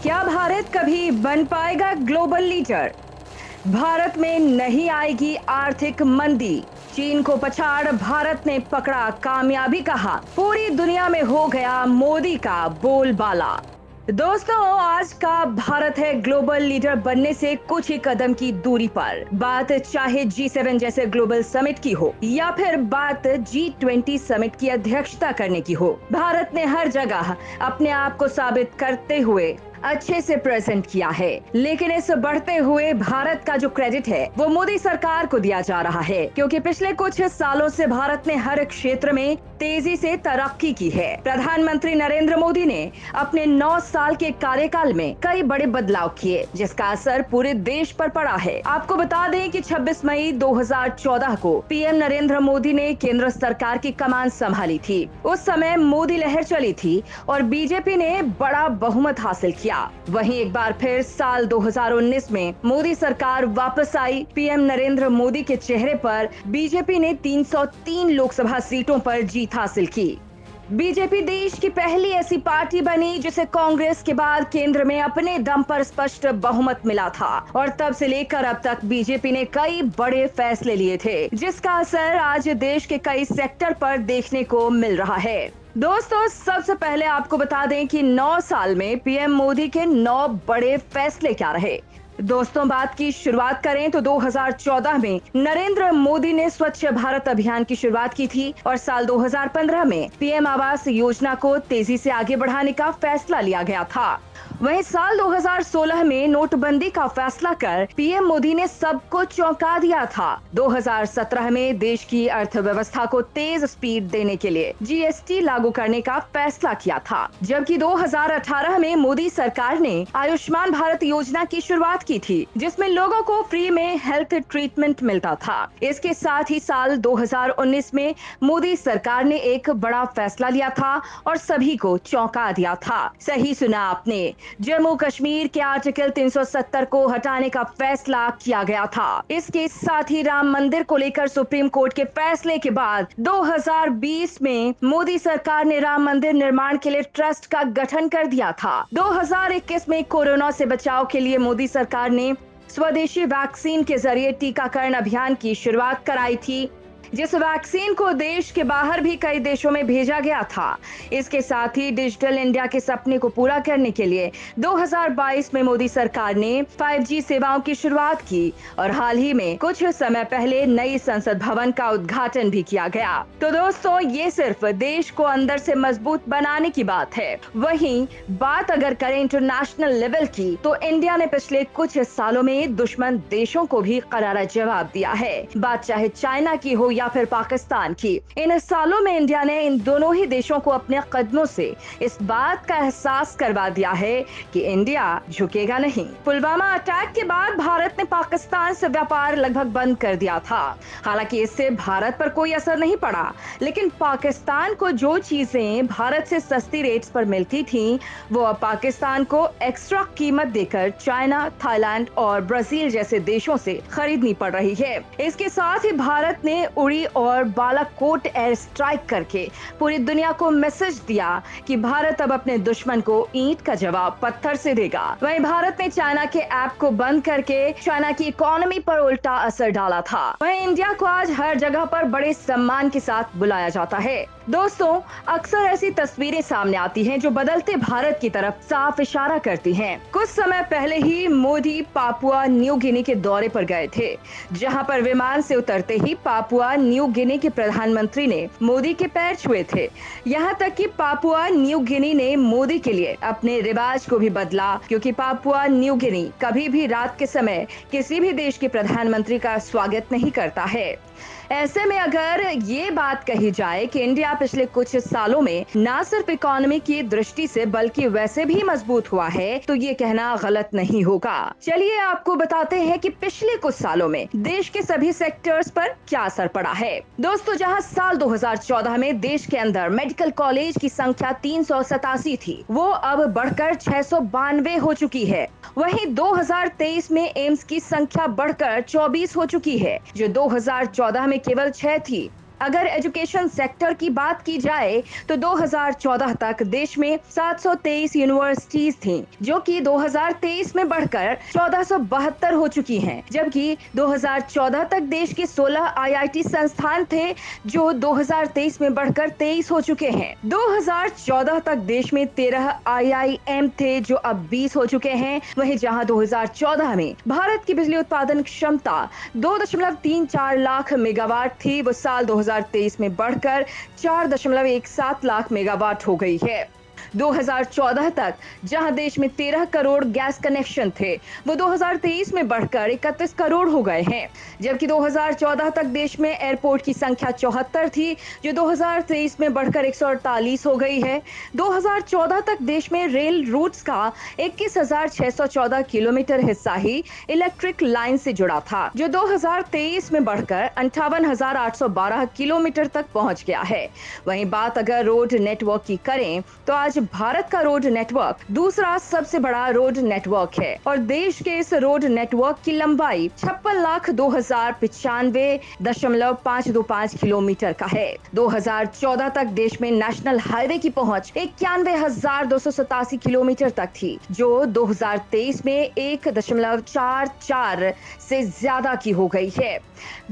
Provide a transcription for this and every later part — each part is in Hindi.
क्या भारत कभी बन पाएगा ग्लोबल लीडर? भारत में नहीं आएगी आर्थिक मंदी, चीन को पछाड़ भारत ने पकड़ा कामयाबी का हाथ, पूरी दुनिया में हो गया मोदी का बोलबाला। दोस्तों, आज का भारत है ग्लोबल लीडर बनने से कुछ ही कदम की दूरी पर। बात चाहे G7 जैसे ग्लोबल समिट की हो या फिर बात G20 समिट की अध्यक्षता करने की हो, भारत ने हर जगह अपने आप को साबित करते हुए अच्छे से प्रेजेंट किया है। लेकिन इस बढ़ते हुए भारत का जो क्रेडिट है वो मोदी सरकार को दिया जा रहा है, क्योंकि पिछले कुछ सालों से भारत ने हर क्षेत्र में तेजी से तरक्की की है। प्रधानमंत्री नरेंद्र मोदी ने अपने 9 साल के कार्यकाल में कई बड़े बदलाव किए, जिसका असर पूरे देश पर पड़ा है। आपको बता दें कि 26 मई 2014 को पीएम नरेंद्र मोदी ने केंद्र सरकार की कमान संभाली थी। उस समय मोदी लहर चली थी और बीजेपी ने बड़ा बहुमत हासिल किया। वहीं एक बार फिर साल 2019 में मोदी सरकार वापस आई। पीएम नरेंद्र मोदी के चेहरे पर बीजेपी ने 303 लोकसभा सीटों पर जीत हासिल की। बीजेपी देश की पहली ऐसी पार्टी बनी जिसे कांग्रेस के बाद केंद्र में अपने दम पर स्पष्ट बहुमत मिला था, और तब से लेकर अब तक बीजेपी ने कई बड़े फैसले लिए थे, जिसका असर आज देश के कई सेक्टर पर देखने को मिल रहा है। दोस्तों, सबसे पहले आपको बता दें कि 9 साल में पीएम मोदी के 9 बड़े फैसले क्या रहे। दोस्तों, बात की शुरुआत करें तो 2014 में नरेंद्र मोदी ने स्वच्छ भारत अभियान की शुरुआत की थी और साल 2015 में पीएम आवास योजना को तेजी से आगे बढ़ाने का फैसला लिया गया था। वहीं साल 2016 में नोटबंदी का फैसला कर पीएम मोदी ने सबको चौंका दिया था। 2017 में देश की अर्थव्यवस्था को तेज स्पीड देने के लिए जीएसटी लागू करने का फैसला किया था, जबकि 2018 में मोदी सरकार ने आयुष्मान भारत योजना की शुरुआत की थी, जिसमें लोगों को फ्री में हेल्थ ट्रीटमेंट मिलता था। इसके साथ ही साल 2019 में मोदी सरकार ने एक बड़ा फैसला लिया था और सभी को चौंका दिया था। सही सुना आपने, जम्मू कश्मीर के आर्टिकल 370 को हटाने का फैसला किया गया था। इसके साथ ही राम मंदिर को लेकर सुप्रीम कोर्ट के फैसले के बाद 2020 में मोदी सरकार ने राम मंदिर निर्माण के लिए ट्रस्ट का गठन कर दिया था। 2021 में कोरोना से बचाव के लिए मोदी सरकार ने स्वदेशी वैक्सीन के जरिए टीकाकरण अभियान की शुरुआत कराई थी, जिस वैक्सीन को देश के बाहर भी कई देशों में भेजा गया था। इसके साथ ही डिजिटल इंडिया के सपने को पूरा करने के लिए 2022 में मोदी सरकार ने 5G सेवाओं की शुरुआत की और हाल ही में कुछ समय पहले नई संसद भवन का उद्घाटन भी किया गया। तो दोस्तों, ये सिर्फ देश को अंदर से मजबूत बनाने की बात है। वहीं बात अगर करें इंटरनेशनल लेवल की, तो इंडिया ने पिछले कुछ सालों में दुश्मन देशों को भी करारा जवाब दिया है। बात चाहे चाइना की हो या फिर पाकिस्तान की, इन सालों में इंडिया ने इन दोनों ही देशों को अपने कदमों से इस बात का एहसास करवा दिया है कि इंडिया झुकेगा नहीं। पुलवामा अटैक के बाद भारत ने पाकिस्तान से व्यापार लगभग बंद कर दिया था। हालांकि इससे भारत पर कोई असर नहीं पड़ा, लेकिन पाकिस्तान को जो चीजें भारत से सस्ती रेट्स पर मिलती थी, वो अब पाकिस्तान को एक्स्ट्रा कीमत देकर चाइना, थाईलैंड और ब्राजील जैसे देशों से खरीदनी पड़ रही है। इसके साथ ही भारत ने उड़ी और बालाकोट एयर स्ट्राइक करके पूरी दुनिया को मैसेज दिया कि भारत अब अपने दुश्मन को ईंट का जवाब पत्थर से देगा। वहीं भारत ने चाइना के ऐप को बंद करके चाइना की इकोनॉमी पर उल्टा असर डाला था। वहीं इंडिया को आज हर जगह पर बड़े सम्मान के साथ बुलाया जाता है। दोस्तों, अक्सर ऐसी तस्वीरें सामने आती हैं जो बदलते भारत की तरफ साफ इशारा करती हैं। कुछ समय पहले ही मोदी पापुआ न्यू गिनी के दौरे पर गए थे, जहां पर विमान से उतरते ही पापुआ न्यू गिनी के प्रधानमंत्री ने मोदी के पैर छुए थे। यहाँ तक कि पापुआ न्यू गिनी ने मोदी के लिए अपने रिवाज को भी बदला, क्योंकि पापुआ न्यू गिनी कभी भी रात के समय किसी भी देश के प्रधानमंत्री का स्वागत नहीं करता है। ऐसे में अगर ये बात कही जाए कि इंडिया पिछले कुछ सालों में न सिर्फ इकोनॉमी की दृष्टि से बल्कि वैसे भी मजबूत हुआ है, तो ये कहना गलत नहीं होगा। चलिए आपको बताते हैं कि पिछले कुछ सालों में देश के सभी सेक्टर्स पर क्या असर पड़ा है। दोस्तों, जहां साल 2014 में देश के अंदर मेडिकल कॉलेज की संख्या 387 थी, वो अब बढ़कर 692 हो चुकी है। वहीं 2023 में एम्स की संख्या बढ़कर 24 हो चुकी है, जो 2014 में केवल 6 थी। अगर एजुकेशन सेक्टर की बात की जाए तो 2014 तक देश में 723 यूनिवर्सिटीज थीं, जो कि 2023 में बढ़कर 1472 हो चुकी हैं, जबकि 2014 तक देश के 16 आईआईटी संस्थान थे, जो 2023 में बढ़कर 23 हो चुके हैं। 2014 तक देश में 13 आईआईएम थे, जो अब 20 हो चुके हैं। वहीं जहां 2014 में भारत की बिजली उत्पादन क्षमता 2.34 लाख मेगावाट थी, वो साल 2023 में बढ़कर 4.17 लाख मेगावाट हो गई है। 2014 तक जहां देश में 13 करोड़ गैस कनेक्शन थे, वो 2023 में बढ़कर 31 करोड़ हो गए हैं, जबकि 2014 तक देश में एयरपोर्ट की संख्या 74 थी, जो 2023 में बढ़कर 148 हो गई है। 2014 तक देश में रेल रूट्स का 21,614 किलोमीटर हिस्सा ही इलेक्ट्रिक लाइन से जुड़ा था, जो 2023 में बढ़कर 58,812 किलोमीटर तक पहुंच गया है। वहीं बात अगर रोड नेटवर्क की करें तो आज भारत का रोड नेटवर्क दूसरा सबसे बड़ा रोड नेटवर्क है और देश के इस रोड नेटवर्क की लंबाई 56,02,95.525 किलोमीटर का है। 2014 तक देश में नेशनल हाईवे की पहुंच 91,287 किलोमीटर तक थी, जो 2023 में 1.44 से ज्यादा की हो गई है।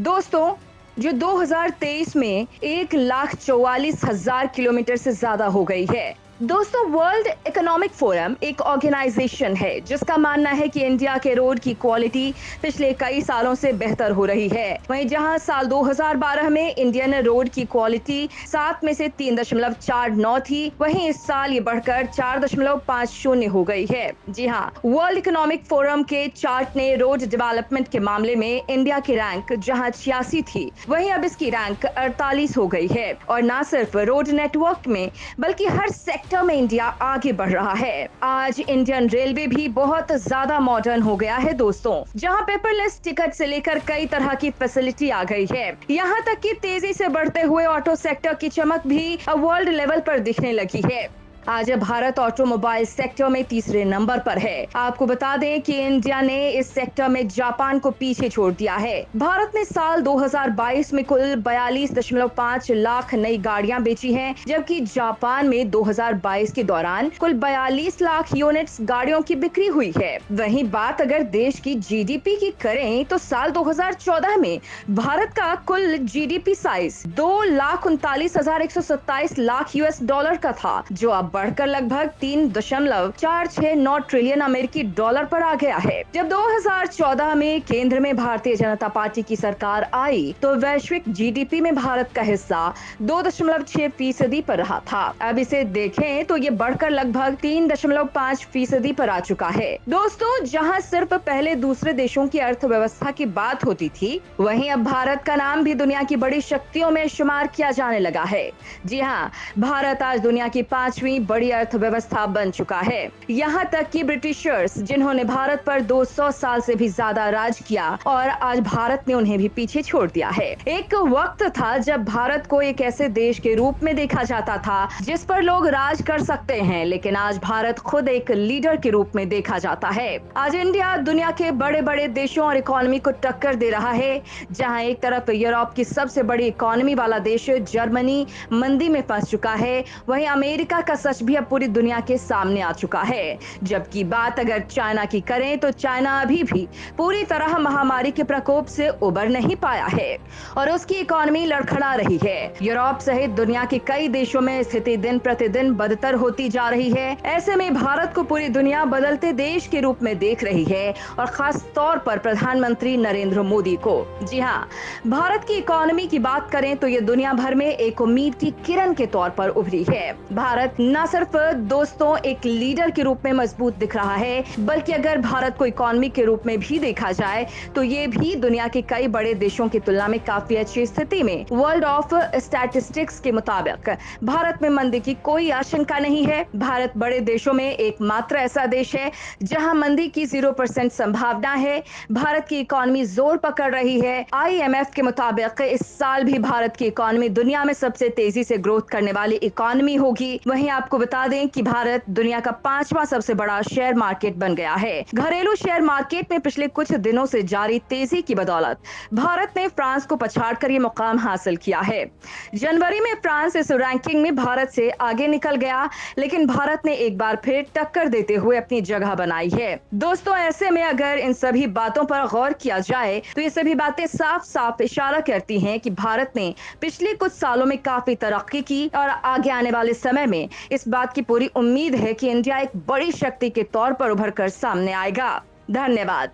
दोस्तों, जो 2023 में 1,44,000 किलोमीटर से ज्यादा हो गई है। दोस्तों, वर्ल्ड इकोनॉमिक फोरम एक ऑर्गेनाइजेशन है जिसका मानना है कि इंडिया के रोड की क्वालिटी पिछले कई सालों से बेहतर हो रही है। वहीं जहां साल 2012 में इंडियन रोड की क्वालिटी 7 में से 3.49 थी, वहीं इस साल ये बढ़कर 4.50 हो गई है। जी हां, वर्ल्ड इकोनॉमिक फोरम के चार्ट ने रोड डेवलपमेंट के मामले में इंडिया की रैंक जहां 86 थी, वहीं अब इसकी रैंक 48 हो गई है। और न सिर्फ रोड नेटवर्क में बल्कि हर सेक्टर में इंडिया आगे बढ़ रहा है। आज इंडियन रेलवे भी बहुत ज्यादा मॉडर्न हो गया है दोस्तों, जहां पेपरलेस टिकट से लेकर कई तरह की फैसिलिटी आ गई है। यहां तक कि तेजी से बढ़ते हुए ऑटो सेक्टर की चमक भी वर्ल्ड लेवल पर दिखने लगी है। आज भारत ऑटोमोबाइल सेक्टर में तीसरे नंबर पर है। आपको बता दें कि इंडिया ने इस सेक्टर में जापान को पीछे छोड़ दिया है। भारत ने साल 2022 में कुल 42.5 लाख नई गाड़ियां बेची हैं, जबकि जापान में 2022 के दौरान कुल 42 लाख यूनिट्स गाड़ियों की बिक्री हुई है। वहीं बात अगर देश की जीडीपी की करें तो साल 2014 में भारत का कुल GDP size 2,39,127 lakh US dollar का था, जो अब बढ़कर लगभग 3.469 ट्रिलियन अमेरिकी डॉलर पर आ गया है। जब 2014 में केंद्र में भारतीय जनता पार्टी की सरकार आई तो वैश्विक जीडीपी में भारत का हिस्सा 2.6% पर रहा था। अब इसे देखें तो ये बढ़कर लगभग 3.5% पर आ चुका है। दोस्तों, जहां सिर्फ पहले दूसरे देशों की अर्थव्यवस्था की बात होती थी, वहीं अब भारत का नाम भी दुनिया की बड़ी शक्तियों में शुमार किया जाने लगा है। जी हाँ, भारत आज दुनिया की 5वीं बड़ी अर्थव्यवस्था बन चुका है। यहाँ तक कि ब्रिटिशर्स, जिन्होंने भारत पर 200 साल से भी ज्यादा राज किया, और आज भारत ने उन्हें भी पीछे छोड़ दिया है। एक वक्त था जब भारत को एक ऐसे देश के रूप में देखा जाता था जिस पर लोग राज कर सकते हैं, लेकिन आज भारत खुद एक लीडर के रूप में देखा जाता है। आज इंडिया दुनिया के बड़े बड़े देशों और इकोनॉमी को टक्कर दे रहा है। जहाँ एक तरफ यूरोप की सबसे बड़ी इकोनॉमी वाला देश जर्मनी मंदी में फंस चुका है, वहीं अमेरिका का सच भी अब पूरी दुनिया के सामने आ चुका है। जबकि बात अगर चाइना की करें तो चाइना अभी भी पूरी तरह महामारी के प्रकोप से उबर नहीं पाया है और उसकी इकोनॉमी लड़खड़ा रही है। यूरोप सहित दुनिया के कई देशों में स्थिति दिन प्रतिदिन बदतर होती जा रही है। ऐसे में भारत को पूरी दुनिया बदलते देश के रूप में देख रही है, और खास तौर पर प्रधानमंत्री नरेंद्र मोदी को। जी हाँ, भारत की इकोनॉमी की बात करें तो ये दुनिया भर में एक उम्मीद की किरण के तौर पर उभरी है। भारत न सिर्फ दोस्तों एक लीडर के रूप में मजबूत दिख रहा है, बल्कि अगर भारत को इकोनॉमी के रूप में भी देखा जाए तो ये भी दुनिया के कई बड़े देशों की तुलना में काफी अच्छी स्थिति में। वर्ल्ड ऑफ स्टैटिस्टिक्स के मुताबिक भारत में मंदी की कोई आशंका नहीं है। भारत बड़े देशों में एकमात्र ऐसा देश है जहां मंदी की 0% संभावना है। भारत की इकोनॉमी जोर पकड़ रही है। IMF के मुताबिक इस साल भी भारत की इकोनॉमी दुनिया में सबसे तेजी से ग्रोथ करने वाली इकोनॉमी होगी। वहीं आप आपको बता दें कि भारत दुनिया का 5वां सबसे बड़ा शेयर मार्केट बन गया है। घरेलू शेयर मार्केट में पिछले कुछ दिनों से जारी तेजी की बदौलत भारत ने फ्रांस को पछाड़कर ये मुकाम हासिल किया है। जनवरी में फ्रांस इस रैंकिंग में भारत से आगे निकल गया, लेकिन भारत ने एक बार फिर टक्कर देते हुए अपनी जगह बनाई है। दोस्तों, ऐसे में अगर इन सभी बातों पर गौर किया जाए तो ये सभी बातें साफ साफ इशारा करती हैं कि भारत ने पिछले कुछ सालों में काफी तरक्की की और आगे आने वाले समय में इस बात की पूरी उम्मीद है कि इंडिया एक बड़ी शक्ति के तौर पर उभर कर सामने आएगा। धन्यवाद।